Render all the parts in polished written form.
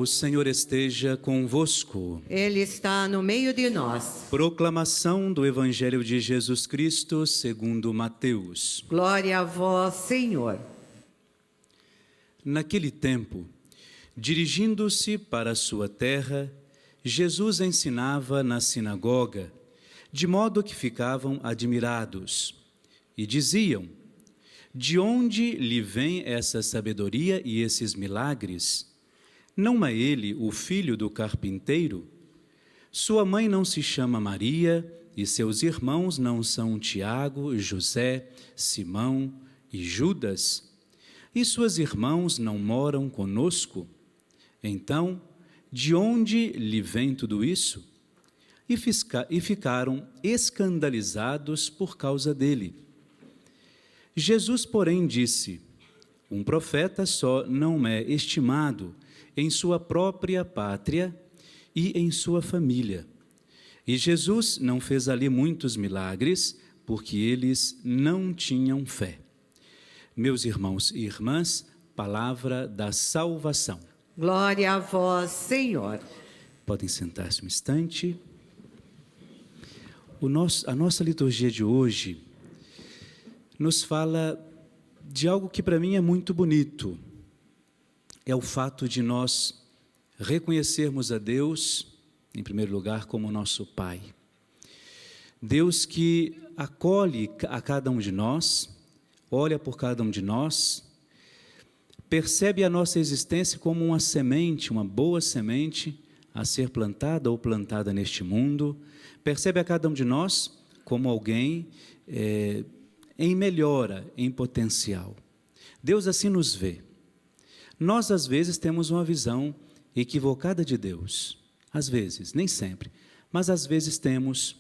O Senhor esteja convosco. Ele está no meio de nós. Proclamação do Evangelho de Jesus Cristo segundo Mateus. Glória a vós, Senhor. Naquele tempo, dirigindo-se para a sua terra, Jesus ensinava na sinagoga, de modo que ficavam admirados, e diziam: de onde lhe vem essa sabedoria e esses milagres? Não é ele o filho do carpinteiro? Sua mãe não se chama Maria, e seus irmãos não são Tiago, José, Simão e Judas? E suas irmãs não moram conosco? Então, de onde lhe vem tudo isso? E ficaram escandalizados por causa dele. Jesus, porém, disse: um profeta só não é estimado em sua própria pátria e em sua família. E Jesus não fez ali muitos milagres, porque eles não tinham fé. Meus irmãos e irmãs, palavra da salvação. Glória a vós, Senhor. Podem sentar-se um instante. A nossa liturgia de hoje nos fala de algo que para mim é muito bonito. É o fato de nós reconhecermos a Deus, em primeiro lugar, como nosso Pai. Deus que acolhe a cada um de nós, olha por cada um de nós, percebe a nossa existência como uma semente, uma boa semente a ser plantada ou plantada neste mundo, percebe a cada um de nós como alguém em melhora, em potencial. Deus assim nos vê. Nós, às vezes, temos uma visão equivocada de Deus. Às vezes, nem sempre, mas às vezes temos.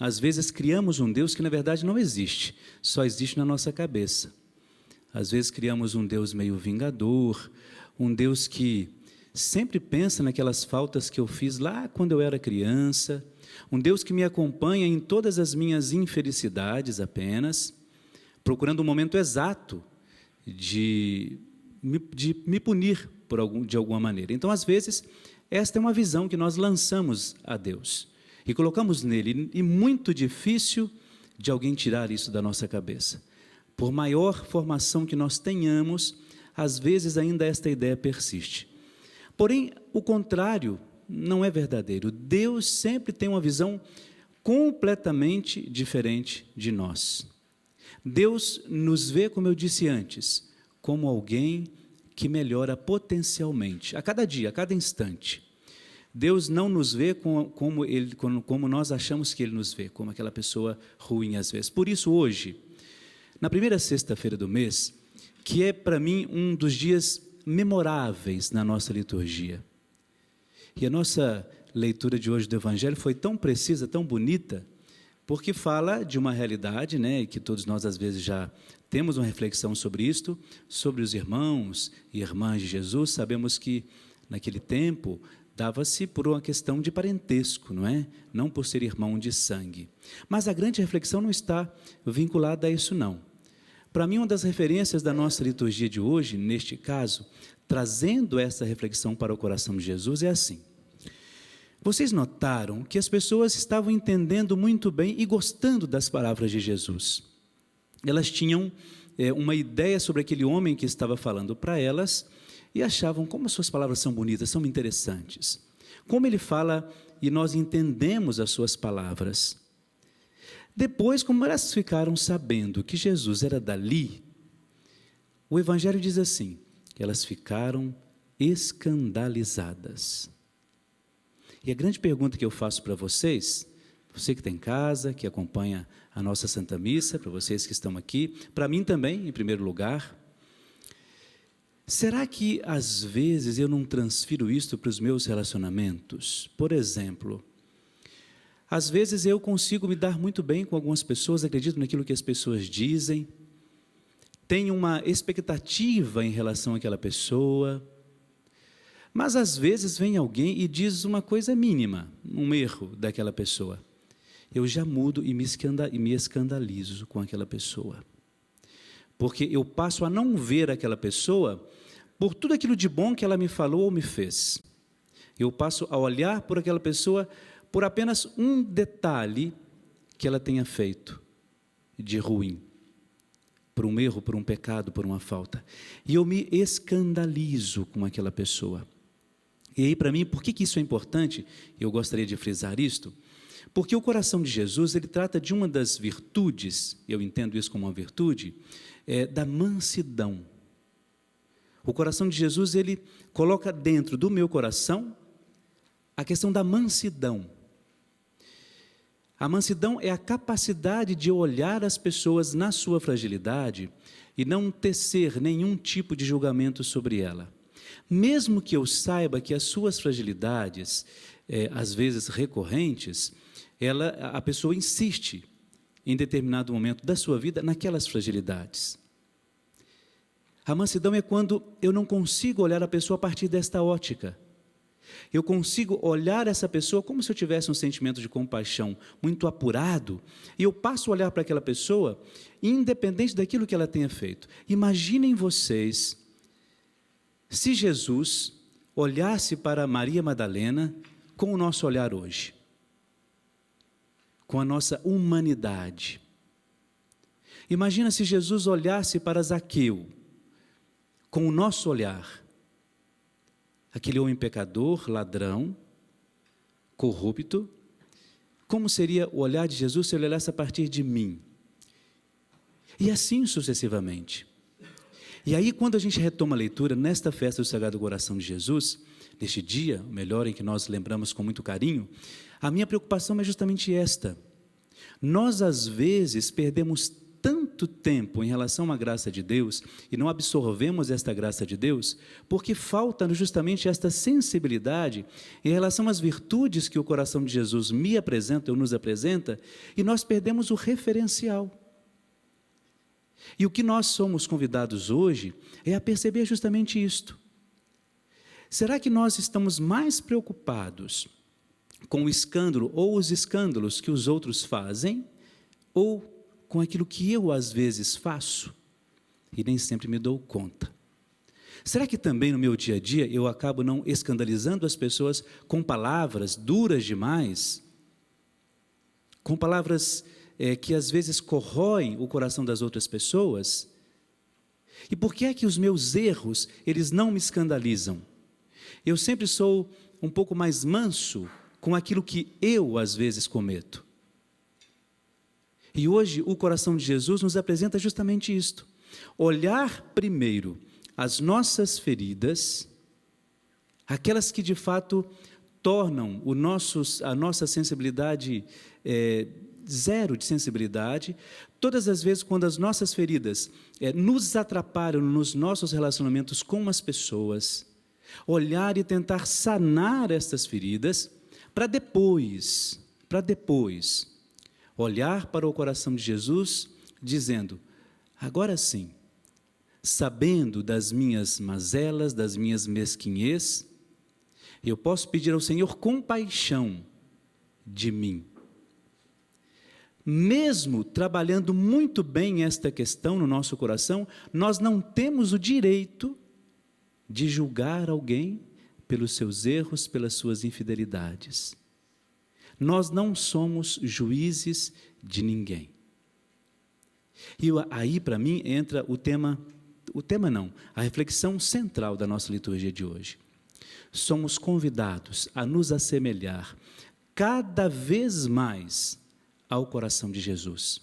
Às vezes criamos um Deus que, na verdade, não existe, só existe na nossa cabeça. Às vezes criamos um Deus meio vingador, um Deus que sempre pensa naquelas faltas que eu fiz lá quando eu era criança, um Deus que me acompanha em todas as minhas infelicidades apenas, procurando um momento exato de me punir de alguma maneira. Então, às vezes, esta é uma visão que nós lançamos a Deus e colocamos nele, e muito difícil de alguém tirar isso da nossa cabeça. Por maior formação que nós tenhamos, às vezes ainda esta ideia persiste. Porém, o contrário não é verdadeiro. Deus sempre tem uma visão completamente diferente de nós. Deus nos vê, como eu disse antes, como alguém que melhora potencialmente, a cada dia, a cada instante. Deus não nos vê como nós achamos que Ele nos vê, como aquela pessoa ruim às vezes. Por isso, hoje, na primeira sexta-feira do mês, que é para mim um dos dias memoráveis na nossa liturgia, e a nossa leitura de hoje do Evangelho foi tão precisa, tão bonita, porque fala de uma realidade, né, que todos nós às vezes já temos uma reflexão sobre isto, sobre os irmãos e irmãs de Jesus. Sabemos que naquele tempo dava-se por uma questão de parentesco, não é? Não por ser irmão de sangue. Mas a grande reflexão não está vinculada a isso, não. Para mim, uma das referências da nossa liturgia de hoje, neste caso, trazendo essa reflexão para o coração de Jesus, é assim. Vocês notaram que as pessoas estavam entendendo muito bem e gostando das palavras de Jesus. Elas tinham uma ideia sobre aquele homem que estava falando para elas e achavam como as suas palavras são bonitas, são interessantes. Como ele fala e nós entendemos as suas palavras. Depois, como elas ficaram sabendo que Jesus era dali, o Evangelho diz assim, que elas ficaram escandalizadas. E a grande pergunta que eu faço para vocês, você que está em casa, que acompanha a nossa Santa Missa, para vocês que estão aqui, para mim também, em primeiro lugar, será que às vezes eu não transfiro isto para os meus relacionamentos? Por exemplo, às vezes eu consigo me dar muito bem com algumas pessoas, acredito naquilo que as pessoas dizem, tenho uma expectativa em relação àquela pessoa, mas às vezes vem alguém e diz uma coisa mínima, um erro daquela pessoa. Eu já mudo e me escandalizo com aquela pessoa. Porque eu passo a não ver aquela pessoa por tudo aquilo de bom que ela me falou ou me fez. Eu passo a olhar por aquela pessoa por apenas um detalhe que ela tenha feito de ruim, por um erro, por um pecado, por uma falta. E eu me escandalizo com aquela pessoa. E aí, para mim, por que isso é importante? Eu gostaria de frisar isto. Porque o coração de Jesus, ele trata de uma das virtudes, eu entendo isso como uma virtude, da mansidão. O coração de Jesus, ele coloca dentro do meu coração a questão da mansidão. A mansidão é a capacidade de olhar as pessoas na sua fragilidade e não tecer nenhum tipo de julgamento sobre ela. Mesmo que eu saiba que as suas fragilidades, às vezes recorrentes, a pessoa insiste em determinado momento da sua vida naquelas fragilidades. A mansidão é quando eu não consigo olhar a pessoa a partir desta ótica. Eu consigo olhar essa pessoa como se eu tivesse um sentimento de compaixão muito apurado, e eu passo a olhar para aquela pessoa, independente daquilo que ela tenha feito. Imaginem vocês, se Jesus olhasse para Maria Madalena com o nosso olhar hoje, com a nossa humanidade. Imagina se Jesus olhasse para Zaqueu, com o nosso olhar, aquele homem pecador, ladrão, corrupto. Como seria o olhar de Jesus se ele olhasse a partir de mim? E assim sucessivamente. E aí, quando a gente retoma a leitura nesta festa do Sagrado Coração de Jesus, neste dia, o melhor, em que nós lembramos com muito carinho, a minha preocupação é justamente esta. Nós, às vezes, perdemos tanto tempo em relação à graça de Deus e não absorvemos esta graça de Deus, porque falta justamente esta sensibilidade em relação às virtudes que o coração de Jesus me apresenta ou nos apresenta, e nós perdemos o referencial. E o que nós somos convidados hoje é a perceber justamente isto. Será que nós estamos mais preocupados com o escândalo ou os escândalos que os outros fazem, ou com aquilo que eu às vezes faço e nem sempre me dou conta? Será que também no meu dia a dia eu acabo não escandalizando as pessoas com palavras duras demais, com palavras que às vezes corroem o coração das outras pessoas? E por que é que os meus erros, eles não me escandalizam? Eu sempre sou um pouco mais manso com aquilo que eu às vezes cometo. E hoje o coração de Jesus nos apresenta justamente isto: olhar primeiro as nossas feridas, aquelas que de fato tornam a nossa sensibilidade zero de sensibilidade. Todas as vezes quando as nossas feridas nos atrapalham nos nossos relacionamentos com as pessoas, olhar e tentar sanar estas feridas, para depois olhar para o coração de Jesus, dizendo: agora sim, sabendo das minhas mazelas, das minhas mesquinhez, eu posso pedir ao Senhor compaixão de mim. Mesmo trabalhando muito bem esta questão no nosso coração, nós não temos o direito de julgar alguém pelos seus erros, pelas suas infidelidades. Nós não somos juízes de ninguém. E aí, para mim, entra a reflexão central da nossa liturgia de hoje. Somos convidados a nos assemelhar cada vez mais ao coração de Jesus.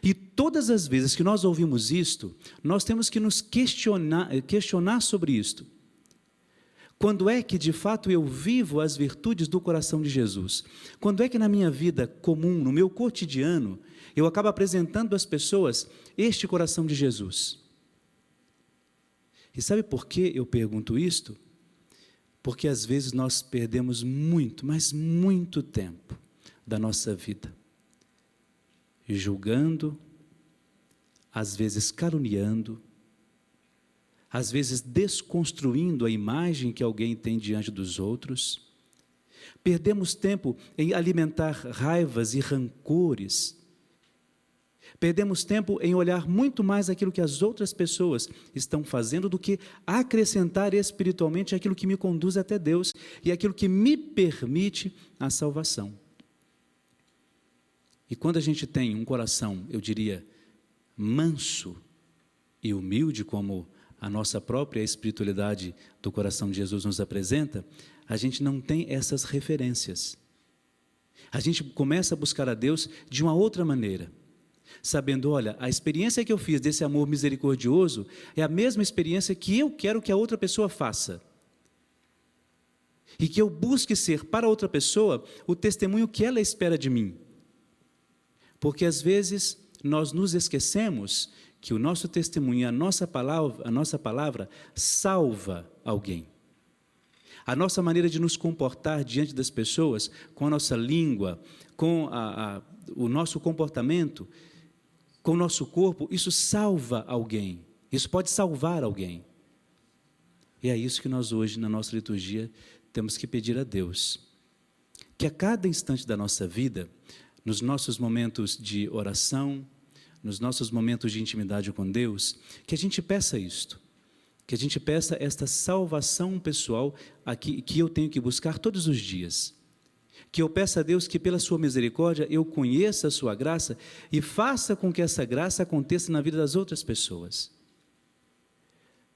E todas as vezes que nós ouvimos isto, nós temos que nos questionar sobre isto. Quando é que de fato eu vivo as virtudes do coração de Jesus? Quando é que na minha vida comum, no meu cotidiano, eu acabo apresentando às pessoas este coração de Jesus? E sabe por que eu pergunto isto? Porque às vezes nós perdemos muito, mas muito tempo da nossa vida julgando, às vezes caluniando, às vezes desconstruindo a imagem que alguém tem diante dos outros. Perdemos tempo em alimentar raivas e rancores. Perdemos tempo em olhar muito mais aquilo que as outras pessoas estão fazendo do que acrescentar espiritualmente aquilo que me conduz até Deus e aquilo que me permite a salvação. E quando a gente tem um coração, eu diria, manso e humilde, como a nossa própria espiritualidade do coração de Jesus nos apresenta, a gente não tem essas referências. A gente começa a buscar a Deus de uma outra maneira, sabendo, olha, a experiência que eu fiz desse amor misericordioso é a mesma experiência que eu quero que a outra pessoa faça. E que eu busque ser para outra pessoa o testemunho que ela espera de mim. Porque às vezes nós nos esquecemos que o nosso testemunho, a nossa palavra salva alguém. A nossa maneira de nos comportar diante das pessoas, com a nossa língua, com o nosso comportamento, com o nosso corpo, isso salva alguém. Isso pode salvar alguém. E é isso que nós hoje, na nossa liturgia, temos que pedir a Deus. Que a cada instante da nossa vida, nos nossos momentos de oração, nos nossos momentos de intimidade com Deus, que a gente peça isto, que a gente peça esta salvação pessoal aqui, que eu tenho que buscar todos os dias, que eu peça a Deus que pela sua misericórdia eu conheça a sua graça e faça com que essa graça aconteça na vida das outras pessoas.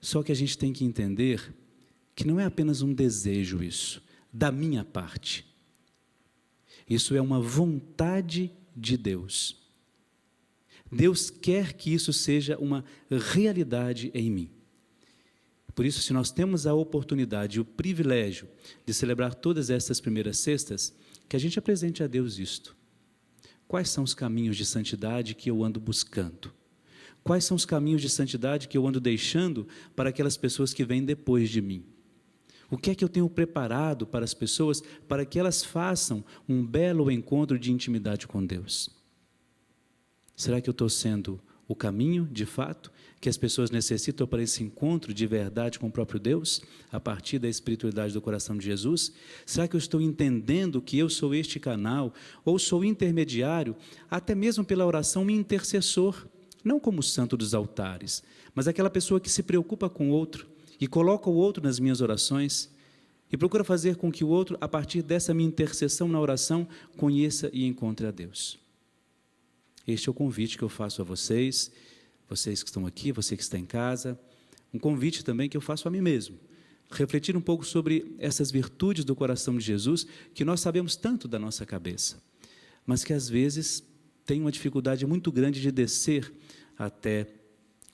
Só que a gente tem que entender que não é apenas um desejo isso, da minha parte. Isso é uma vontade de Deus. Deus quer que isso seja uma realidade em mim. Por isso, se nós temos a oportunidade e o privilégio de celebrar todas estas primeiras sextas, que a gente apresente a Deus isto. Quais são os caminhos de santidade que eu ando buscando? Quais são os caminhos de santidade que eu ando deixando para aquelas pessoas que vêm depois de mim? O que é que eu tenho preparado para as pessoas para que elas façam um belo encontro de intimidade com Deus? Será que eu estou sendo o caminho, de fato, que as pessoas necessitam para esse encontro de verdade com o próprio Deus, a partir da espiritualidade do coração de Jesus? Será que eu estou entendendo que eu sou este canal, ou sou intermediário, até mesmo pela oração intercessor, não como o santo dos altares, mas aquela pessoa que se preocupa com o outro, e coloca o outro nas minhas orações, e procura fazer com que o outro, a partir dessa minha intercessão na oração, conheça e encontre a Deus. Este é o convite que eu faço a vocês, vocês que estão aqui, você que está em casa, um convite também que eu faço a mim mesmo, refletir um pouco sobre essas virtudes do coração de Jesus, que nós sabemos tanto da nossa cabeça, mas que às vezes tem uma dificuldade muito grande de descer até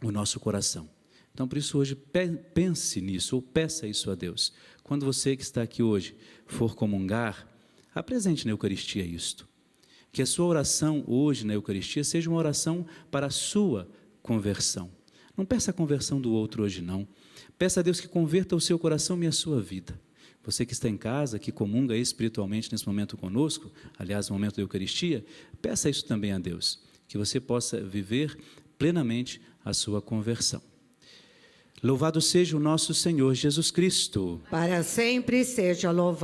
o nosso coração. Então, por isso, hoje, pense nisso, ou peça isso a Deus. Quando você que está aqui hoje for comungar, apresente na Eucaristia isto. Que a sua oração hoje na Eucaristia seja uma oração para a sua conversão. Não peça a conversão do outro hoje, não. Peça a Deus que converta o seu coração e a sua vida. Você que está em casa, que comunga espiritualmente nesse momento conosco, aliás, no momento da Eucaristia, peça isso também a Deus, que você possa viver plenamente a sua conversão. Louvado seja o nosso Senhor Jesus Cristo. Para sempre seja louvado.